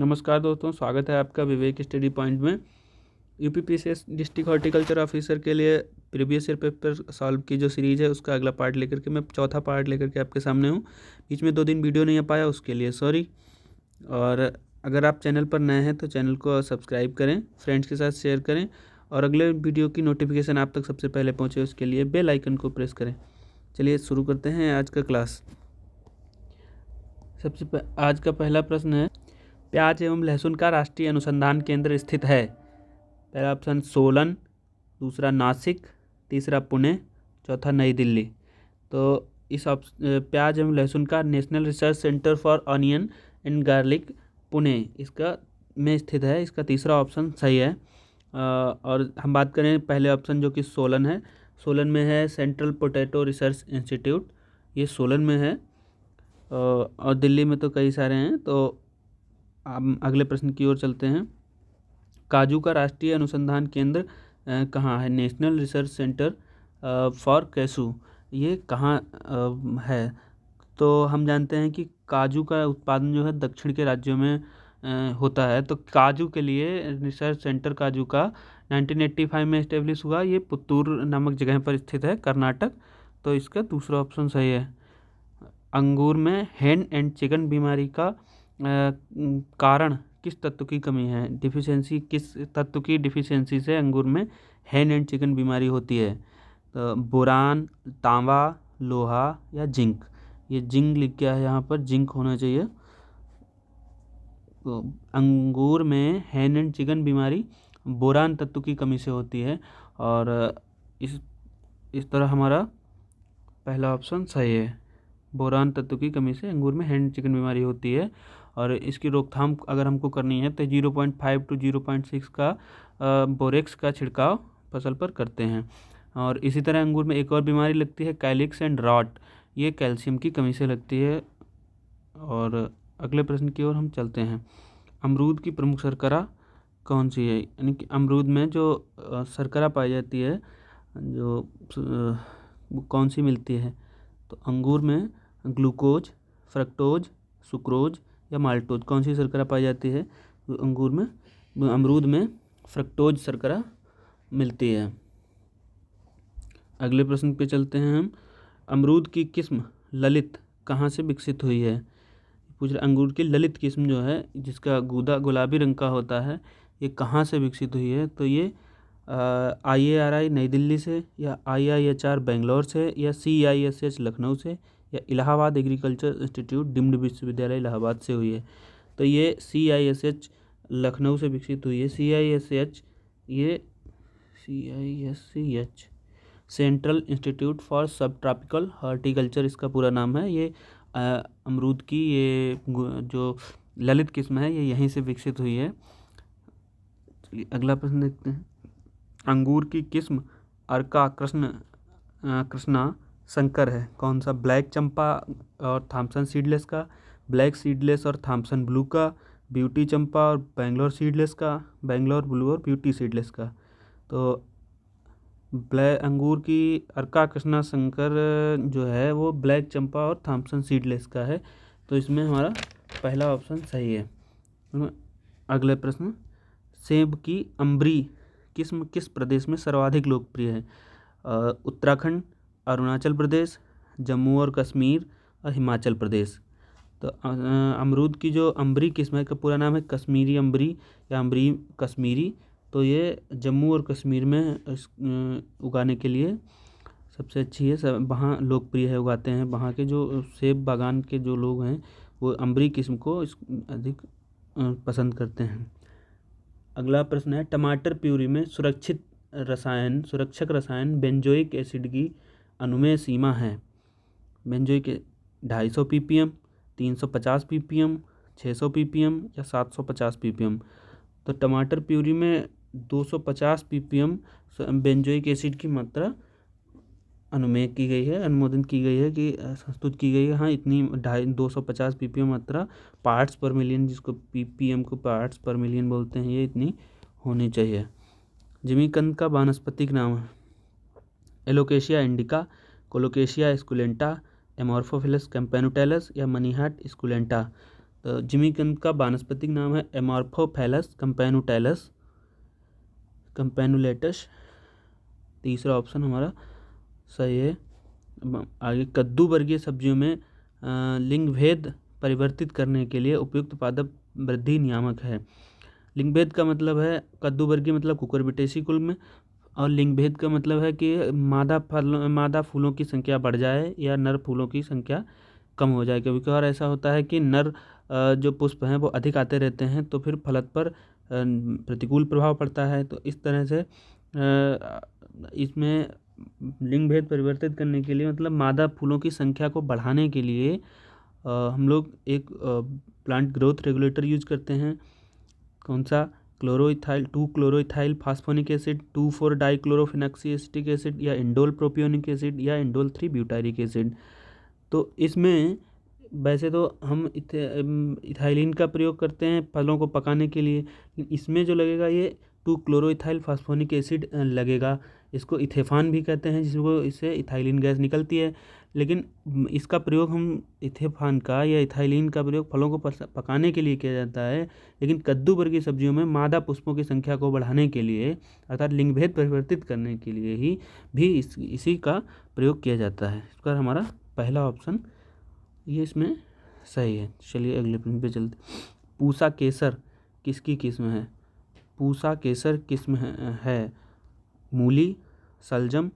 नमस्कार दोस्तों, स्वागत है आपका विवेक स्टडी पॉइंट में। यूपीपीसीएस डिस्ट्रिक्ट हॉर्टिकल्चर ऑफिसर के लिए प्रीवियस ईयर पेपर सॉल्व की जो सीरीज़ है उसका अगला पार्ट लेकर के मैं चौथा पार्ट लेकर के आपके सामने हूँ। बीच में 2 दिन वीडियो नहीं आ पाया, उसके लिए सॉरी। और अगर आप चैनल पर नए हैं तो चैनल को सब्सक्राइब करें, फ्रेंड्स के साथ शेयर करें और अगले वीडियो की नोटिफिकेशन आप तक सबसे पहले पहुँचे उसके लिए बेल आइकन को प्रेस करें। चलिए शुरू करते हैं आज का क्लास। आज का पहला प्रश्न है, प्याज एवं लहसुन का राष्ट्रीय अनुसंधान केंद्र स्थित है? पहला ऑप्शन सोलन, दूसरा नासिक, तीसरा पुणे, चौथा नई दिल्ली। तो इस प्याज एवं लहसुन का national research centre for onion and garlic Pune इसका में स्थित है। इसका तीसरा ऑप्शन सही है। और हम बात करें पहले ऑप्शन जो कि सोलन है, सोलन में है सेंट्रल पोटैटो रिसर्च इंस्टीट्यूट, ये सोलन में है। और दिल्ली में तो कई सारे हैं। तो हम अगले प्रश्न की ओर चलते हैं। काजू का राष्ट्रीय अनुसंधान केंद्र कहाँ है? National research centre for cashew, ये कहाँ है? तो हम जानते हैं कि काजू का उत्पादन जो है दक्षिण के राज्यों में होता है। तो काजू के लिए रिसर्च सेंटर काजू का 1985 में इस्टेब्लिश हुआ। ये पुत्तूर नामक जगह पर स्थित है, कर्नाटक। तो इसका दूसरा ऑप्शन सही है। अंगूर में हैंड एंड चिकन बीमारी का कारण किस तत्व की कमी है? डिफिशियंसी, किस तत्व की डिफिशियंसी से अंगूर में हैंड एंड चिकन बीमारी होती है? तो बोरान, तांबा, लोहा या जिंक। ये जिंक लिख गया है यहाँ पर, जिंक होना चाहिए। तो अंगूर में हैंड एंड चिकन बीमारी बोरान तत्व की कमी से होती है। और इस तरह हमारा पहला ऑप्शन सही है। बोरान तत्व की कमी से अंगूर में हैंड चिकन बीमारी होती है। और इसकी रोकथाम अगर हमको करनी है तो 0.5 to 0.6 का बोरेक्स का छिड़काव फसल पर करते हैं। और इसी तरह अंगूर में एक और बीमारी लगती है, कैलिक्स एंड रॉट, ये कैल्शियम की कमी से लगती है। और अगले प्रश्न की ओर हम चलते हैं। अमरूद की प्रमुख शर्करा कौन सी है? यानी कि अमरूद में जो शर्करा पाई जाती है, जो वो कौन सी मिलती है? तो अंगूर में ग्लूकोज, फ्रक्टोज, सुक्रोज या माल्टोज, कौन सी शर्करा पाई जाती है? तो अमरूद में फ्रक्टोज शर्करा मिलती है। अगले प्रश्न पे चलते हैं हम। अमरूद की किस्म ललित कहाँ से विकसित हुई है? पूछ रहे अंगूर की ललित किस्म जो है, जिसका गूदा गुलाबी रंग का होता है, ये कहाँ से विकसित हुई है? तो ये IARI नई दिल्ली से, या IIHR बेंगलोर से, या CISH लखनऊ से, या इलाहाबाद एग्रीकल्चर इंस्टीट्यूट डिम्ड विश्वविद्यालय इलाहाबाद से हुई है। तो ये CISH लखनऊ से विकसित हुई है। CISH सेंट्रल इंस्टीट्यूट फॉर सब ट्रॉपिकल हॉर्टिकल्चर इसका पूरा नाम है। ये अमरूद की ये जो ललित किस्म है ये यहीं से विकसित हुई है। चलिए अगला प्रश्न देखते हैं। अंगूर की किस्म अर्का कृष्णा संकर है कौन सा? ब्लैक चंपा और थॉमसन सीडलेस का, ब्लैक सीडलेस और थॉमसन ब्लू का, ब्यूटी चंपा और बेंगलोर सीडलेस का, बेंगलोर ब्लू और ब्यूटी सीडलेस का। तो अंगूर की अर्का कृष्णा संकर जो है वो ब्लैक चंपा और थॉमसन सीडलेस का है। तो इसमें हमारा पहला ऑप्शन सही है। अगले प्रश्न, सेब की अम्बरी किस्म किस प्रदेश में सर्वाधिक लोकप्रिय है? उत्तराखंड, अरुणाचल प्रदेश, जम्मू और कश्मीर और हिमाचल प्रदेश। तो अमरूद की जो अम्बरी किस्म है का पूरा नाम है कश्मीरी अम्बरी या अम्बरी कश्मीरी। तो ये जम्मू और कश्मीर में उगाने के लिए सबसे अच्छी है, सब वहाँ लोकप्रिय है, उगाते हैं। वहाँ के जो सेब बागान के जो लोग हैं वो अम्बरी किस्म को अधिक पसंद करते हैं। अगला प्रश्न है, टमाटर प्यूरी में सुरक्षक रसायन बेंजोइक एसिड की अनुमेय सीमा है? बेंजोइक 250 ppm, 350 ppm, 600 ppm या 750 ppm। तो टमाटर प्यूरी में 250 ppm बेंजोइक एसिड की मात्रा अनुमेय की गई है, अनुमोदन की गई है, कि संस्तुत की गई है। हाँ, इतनी 250 ppm मात्रा पार्ट्स पर मिलियन, जिसको ppm को पार्ट्स पर मिलियन बोलते हैं, ये इतनी होनी चाहिए। जिमीकंद का वानस्पतिक नाम है? एलोकेशिया इंडिका, कोलोकेशिया एस्कुलेंटा, एमोर्फोफिलस कैम्पेनुटेलस या मनीहार्ट एस्कुलेंटा। तो जिमीकंद का वानस्पतिक नाम है एमॉर्फोफैलस कैम्पैनुलेटस। तीसरा ऑप्शन हमारा सही है। आगे, कद्दू वर्गीय सब्जियों में लिंग भेद परिवर्तित करने के लिए उपयुक्त पादप वृद्धि नियामक है। लिंग भेद का मतलब है, कद्दू वर्गीय मतलब कुकुरबिटेसी कुल में, और लिंग भेद का मतलब है कि मादा फूलों की संख्या बढ़ जाए या नर फूलों की संख्या कम हो जाए। कभी कभार ऐसा होता है कि नर जो पुष्प हैं वो अधिक आते रहते हैं, तो फिर फलत पर प्रतिकूल प्रभाव पड़ता है। तो इस तरह से इसमें लिंग भेद परिवर्तित करने के लिए मतलब मादा फूलों की संख्या को बढ़ाने के लिए हम लोग एक प्लांट ग्रोथ रेगुलेटर यूज करते हैं। कौन सा? Chloroethyl 2 chloroethyl phosphonic acid, 2,4 dichlorophenoxy acetic acid, या इंडोल प्रोपियोनिक एसिड, या इंडोल 3 ब्यूटारिक एसिड। तो इसमें वैसे तो हम इथाइलिन का प्रयोग करते हैं फलों को पकाने के लिए, इसमें जो लगेगा ये 2 क्लोरोइथाइल फास्फोनिक एसिड लगेगा। इसको इथेफान भी कहते हैं, जिसको इससे इथाइलिन गैस निकलती है। लेकिन इसका प्रयोग हम इथेफान का या इथाइलिन का प्रयोग फलों को पकाने के लिए किया जाता है, लेकिन कद्दू वर्गीय सब्जियों में मादा पुष्पों की संख्या को बढ़ाने के लिए अर्थात लिंग भेद परिवर्तित करने के लिए ही भी इसी का प्रयोग किया जाता है। इस पर हमारा पहला ऑप्शन ये इसमें सही है। चलिए अगले प्रश्न पे चलते। पूसा केसर किसकी किस्म है? पूसा केसर किस्म है मूली, सलजम,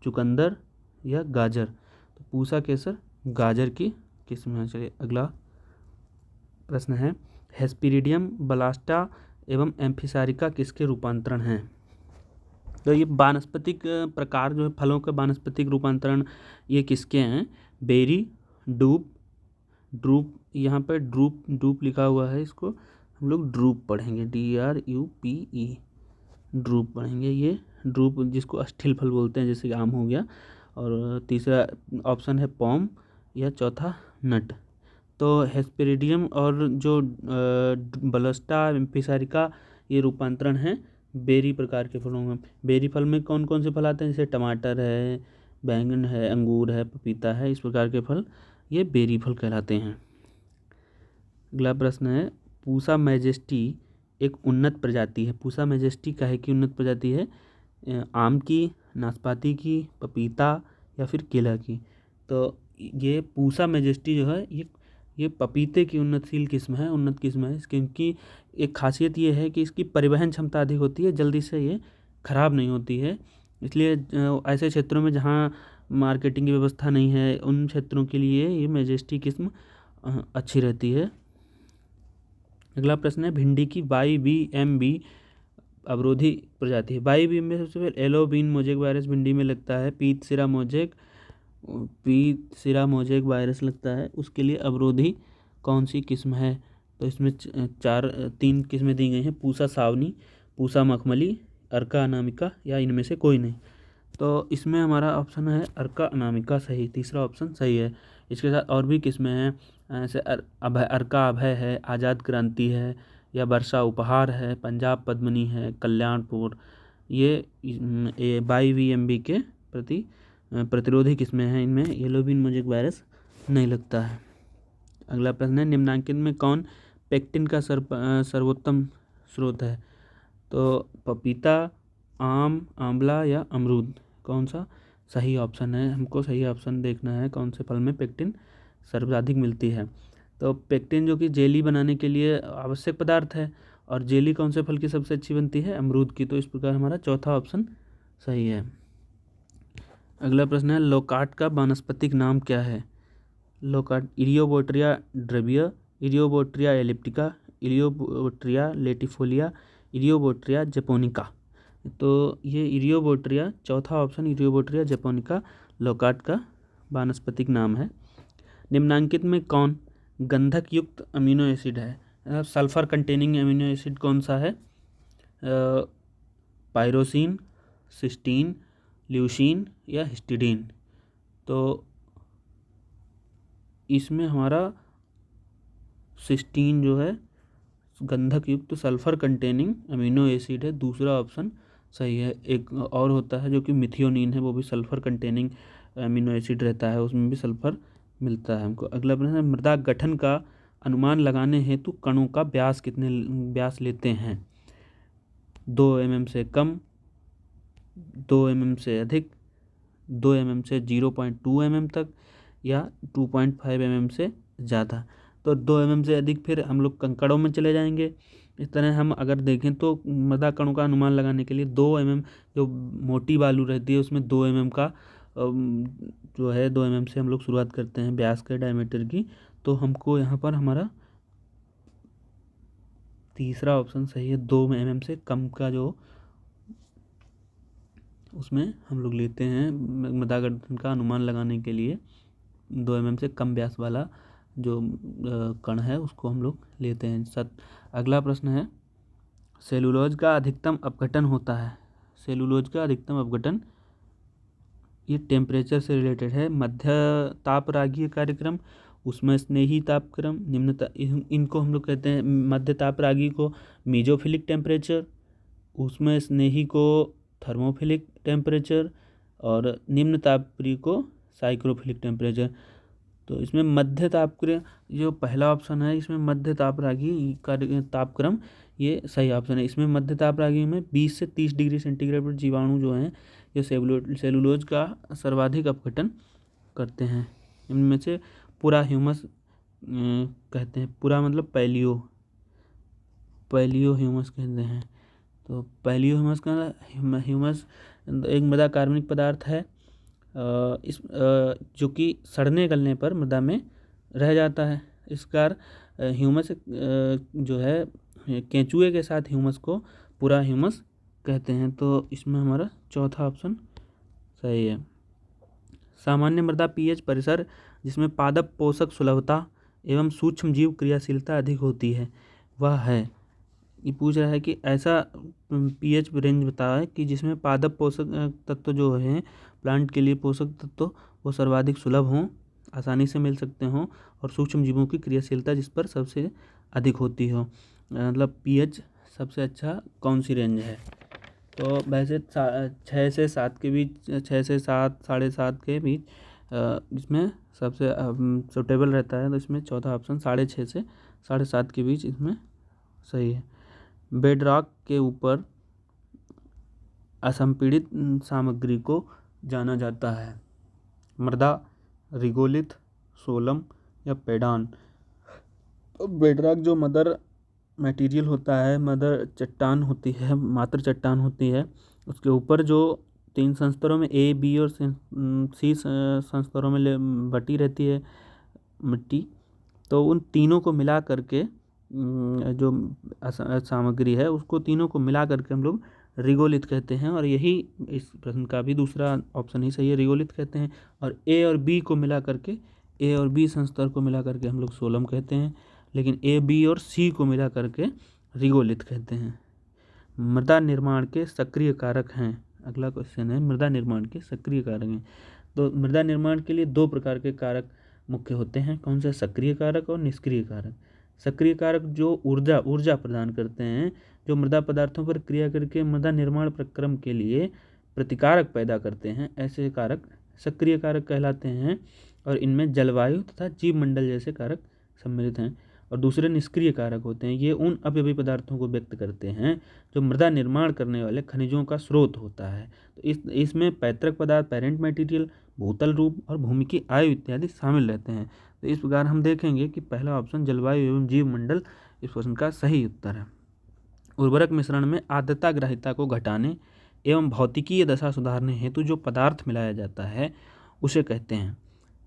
चुकंदर, या गाजर। तो पूसा केसर गाजर की किस्म है। चलिए अगला प्रश्न है, हेस्पिरिडियम बलास्टा एवं एम्फिसारिका किसके रूपांतरण हैं? तो ये वानस्पतिक प्रकार जो है फलों के वानस्पतिक रूपांतरण ये किसके हैं? बेरी, ड्रूप, यहाँ पर ड्रूप लिखा हुआ है, इसको हम लोग ड्रूप पढ़ेंगे, DRUPE, ड्रूप पढ़ेंगे। ये ड्रूप जिसको अस्थिल फल बोलते हैं, जैसे आम हो गया। और तीसरा ऑप्शन है पॉम, या चौथा नट। तो हेस्पेरिडियम और जो बलस्टा एम्फिसारिका ये रूपांतरण है बेरी प्रकार के फलों में। बेरी फल में कौन कौन से फल आते हैं? जैसे टमाटर है, बैंगन है, अंगूर है, पपीता है, इस प्रकार के फल ये बेरी फल कहलाते हैं। अगला प्रश्न है, पूसा मैजेस्टी एक उन्नत प्रजाति है। पूसा मैजेस्टी काहे की उन्नत प्रजाति है? आम की, नाशपाती की, पपीता, या फिर केला की। तो ये पूसा मैजेस्टी जो है ये पपीते की उन्नत किस्म है। क्योंकि एक खासियत ये है कि इसकी परिवहन क्षमता अधिक होती है, जल्दी से ये खराब नहीं होती है। इसलिए ऐसे क्षेत्रों में जहाँ मार्केटिंग की व्यवस्था नहीं है, उन क्षेत्रों के लिए ये मैजेस्टी किस्म अच्छी रहती है। अगला प्रश्न है, भिंडी की YBMB अवरोधी प्रजाति है। YBM में सबसे पहले येलो बीन मोजेक वायरस भिंडी में लगता है, पीत सिरा मोजेक वायरस लगता है, उसके लिए अवरोधी कौन सी किस्म है? तो इसमें 3 किस्में दी गई हैं, पूसा सावनी, पूसा मखमली, अर्का अनामिका, या इनमें से कोई नहीं। तो इसमें हमारा ऑप्शन है अर्का अनामिका सही, तीसरा ऑप्शन सही है। इसके साथ और भी किस्में हैं, जैसे अर्का अभय है, आज़ाद क्रांति है, या वर्षा उपहार है, पंजाब पद्मिनी है, कल्याणपुर। ये YBMB के प्रति प्रतिरोधी किस्में हैं, इनमें येलो बीन मोजेक वायरस नहीं लगता है। अगला प्रश्न है, निम्नांकित में कौन पेक्टिन का सर्वोत्तम स्रोत है? तो पपीता, आम, आंवला, या अमरूद। कौन सा सही ऑप्शन है? हमको सही ऑप्शन देखना है, कौन से फल में पेक्टिन सर्वाधिक मिलती है। तो पेक्टिन जो कि जेली बनाने के लिए आवश्यक पदार्थ है, और जेली कौन से फल की सबसे अच्छी बनती है? अमरूद की। तो इस प्रकार हमारा चौथा ऑप्शन सही है। अगला प्रश्न है, लोकार्ट का वानस्पतिक नाम क्या है? Low-carb इरियोबोट्रिया ड्रबिया, इरियोबोट्रिया एलिप्टिका, इरियोबोट्रिया latifolia, इरियोबोट्रिया japonica. तो ये इरियोबोट्रिया, चौथा ऑप्शन इरियोबोट्रिया जपोनिका लोकार्ट का वानस्पतिक नाम है। निम्नांकित में कौन गंधक युक्त अमीनो एसिड है? सल्फर कंटेनिंग अमीनो एसिड कौन सा है? पायरोसिन, सिस्टीन, ल्यूसीन, या हिस्टिडीन। तो इसमें हमारा सिस्टीन जो है गंधक युक्त सल्फर कंटेनिंग अमीनो एसिड है, दूसरा ऑप्शन सही है। एक और होता है जो कि मिथियोनिन है, वो भी सल्फर कंटेनिंग अमीनो एसिड रहता है, उसमें भी सल्फर मिलता है हमको। अगला प्रश्न है, मृदा गठन का अनुमान लगाने हेतु कणों का व्यास लेते हैं? 2 mm से कम, 2 mm से अधिक, 2 mm से 0.2 mm तक, या 2.5 mm से ज़्यादा। तो 2 mm से अधिक फिर हम लोग कंकड़ों में चले जाएंगे। इस तरह हम अगर देखें तो मृदा कणों का अनुमान लगाने के लिए 2 mm जो मोटी बालू रहती है उसमें 2 mm का जो है 2 mm से हम लोग शुरुआत करते हैं व्यास के डायमीटर की। तो हमको यहाँ पर हमारा तीसरा ऑप्शन सही है, 2 mm से कम का जो उसमें हम लोग लेते हैं मृदा गठन का अनुमान लगाने के लिए 2 mm से कम व्यास वाला जो कण है उसको हम लोग लेते हैं। अगला प्रश्न है, सेलुलोज का अधिकतम अपघटन होता है। सेलुलोज का अधिकतम अपघटन, ये टेम्परेचर से रिलेटेड है। मध्य तापरागीय कार्यक्रम, उष्ण स्नेही तापक्रम, इनको हम लोग कहते हैं। मध्य तापरागीय को मीजोफिलिक टेम्परेचर, उष्ण स्नेही को थर्मोफिलिक टेम्परेचर, और निम्न तापीय को साइक्रोफिलिक टेम्परेचर। तो इसमें मध्य तापक्रम जो पहला ऑप्शन है इसमें मध्य तापरागीय तापक्रम ये सही ऑप्शन है। इसमें मध्य तापरागीय में 20 से 30 डिग्री सेंटीग्रेड पर जीवाणु जो हैं ये सेलुलोज का सर्वाधिक अपघटन करते हैं। इनमें से पूरा ह्यूमस कहते हैं, पूरा मतलब पैलियो ह्यूमस कहते हैं। तो पैलियो ह्यूमस का ह्यूमस एक मृदा कार्बनिक पदार्थ है जो कि सड़ने गलने पर मृदा में रह जाता है। इस कार ह्यूमस जो है केंचुए के साथ ह्यूमस को पूरा ह्यूमस कहते हैं। तो इसमें हमारा चौथा ऑप्शन सही है। सामान्य मृदा पीएच परिसर जिसमें पादप पोषक सुलभता एवं सूक्ष्म जीव क्रियाशीलता अधिक होती है वह है। ये पूछ रहा है कि ऐसा पीएच रेंज बताए कि जिसमें पादप पोषक तत्व जो हैं प्लांट के लिए पोषक तत्व वो सर्वाधिक सुलभ हों, आसानी से मिल सकते हों, और सूक्ष्म जीवों की क्रियाशीलता जिस पर सबसे अधिक होती हो। मतलब पीएच सबसे अच्छा कौन सी रेंज है? तो वैसे 6 से 7 के बीच, 6 से 7, 7.5 के बीच इसमें सबसे सुटेबल रहता है। तो इसमें चौथा ऑप्शन 6.5 से 7.5 के बीच इसमें सही है। बेडरॉक के ऊपर असंपीड़ित सामग्री को जाना जाता है। मृदा, रिगोलिथ, सोलम या पेडान। तो बेडरॉक जो मदर मटेरियल होता है, मदर चट्टान होती है, मात्र चट्टान होती है, उसके ऊपर जो 3 संस्तरों में A, B और C संस्तरों में बटी रहती है मिट्टी, तो उन तीनों को मिला करके जो सामग्री है उसको तीनों को मिला करके हम लोग रिगोलिथ कहते हैं। और यही इस प्रश्न का भी दूसरा ऑप्शन ही सही है, रिगोलिथ कहते हैं। और A और B को मिला करके, A और B संस्तर को मिला करके हम लोग सोलम कहते हैं, लेकिन A, B और C को मिला करके रिगोलिथ कहते हैं। मृदा निर्माण के सक्रिय कारक हैं। अगला क्वेश्चन है, मृदा निर्माण के सक्रिय कारक हैं। तो मृदा निर्माण के लिए 2 प्रकार के कारक मुख्य होते हैं। कौन से? सक्रिय कारक और निष्क्रिय कारक। सक्रिय कारक जो ऊर्जा प्रदान करते हैं, जो मृदा पदार्थों पर क्रिया करके मृदा निर्माण प्रक्रम के लिए प्रतिकारक पैदा करते हैं, ऐसे कारक सक्रिय कारक कहलाते हैं। और इनमें जलवायु तथा जीव मंडल जैसे कारक सम्मिलित हैं। और दूसरे निष्क्रिय कारक होते हैं, ये उन अवयवी पदार्थों को व्यक्त करते हैं जो मृदा निर्माण करने वाले खनिजों का स्रोत होता है। तो इसमें पैतृक पदार्थ, पेरेंट मटेरियल, भूतल रूप और भूमि की आयु इत्यादि शामिल रहते हैं। तो इस प्रकार हम देखेंगे कि पहला ऑप्शन जलवायु एवं जीव मंडल इस प्रश्न का सही उत्तर है। उर्वरक मिश्रण में आर्द्रता ग्राहिता को घटाने एवं भौतिकीय दशा सुधारने हेतु जो पदार्थ मिलाया जाता है उसे कहते हैं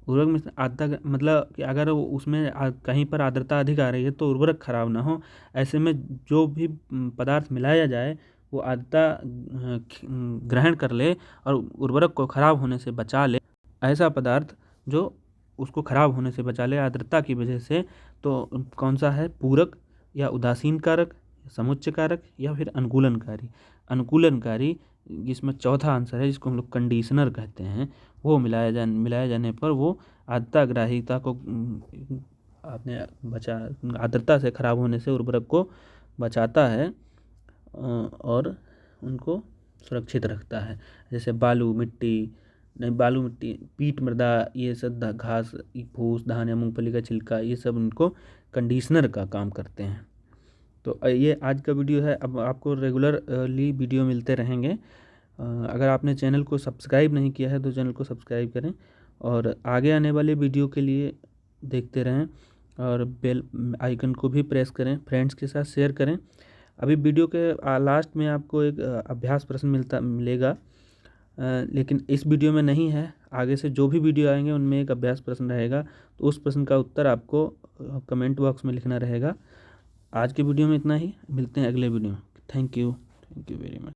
उर्वरक मिश्रण। आर्द्रता मतलब कि अगर उसमें कहीं पर आर्द्रता अधिक आ रही है तो उर्वरक खराब ना हो, ऐसे में जो भी पदार्थ मिलाया जाए वो आर्द्रता ग्रहण कर ले और उर्वरक को खराब होने से बचा ले। ऐसा पदार्थ जो उसको खराब होने से बचा ले आर्द्रता की वजह से, तो कौन सा है? पूरक या उदासीन कारक, समुच्चय कारक या फिर अनुकूलनकारी। अनुकूलनकारी जिसमें चौथा आंसर है, जिसको हम लोग कंडीशनर कहते हैं, वो मिलाया जाने पर वो आर्द्रता ग्राहिता को आपने आर्द्रता से खराब होने से उर्वरक को बचाता है और उनको सुरक्षित रखता है। जैसे बालू मिट्टी, पीट मृदा, ये सब घास फूस, धान या मूंगफली का छिलका, ये सब उनको कंडीशनर का काम करते हैं। तो ये आज का वीडियो है। अब आपको रेगुलरली वीडियो मिलते रहेंगे। अगर आपने चैनल को सब्सक्राइब नहीं किया है तो चैनल को सब्सक्राइब करें और आगे आने वाले वीडियो के लिए देखते रहें और बेल आइकन को भी प्रेस करें, फ्रेंड्स के साथ शेयर करें। अभी वीडियो के लास्ट में आपको एक अभ्यास प्रश्न मिलेगा, लेकिन इस वीडियो में नहीं है। आगे से जो भी वीडियो आएंगे उनमें एक अभ्यास प्रश्न रहेगा, तो उस प्रश्न का उत्तर आपको कमेंट बॉक्स में लिखना रहेगा। आज के वीडियो में इतना ही, मिलते हैं अगले वीडियो में। Thank you very much.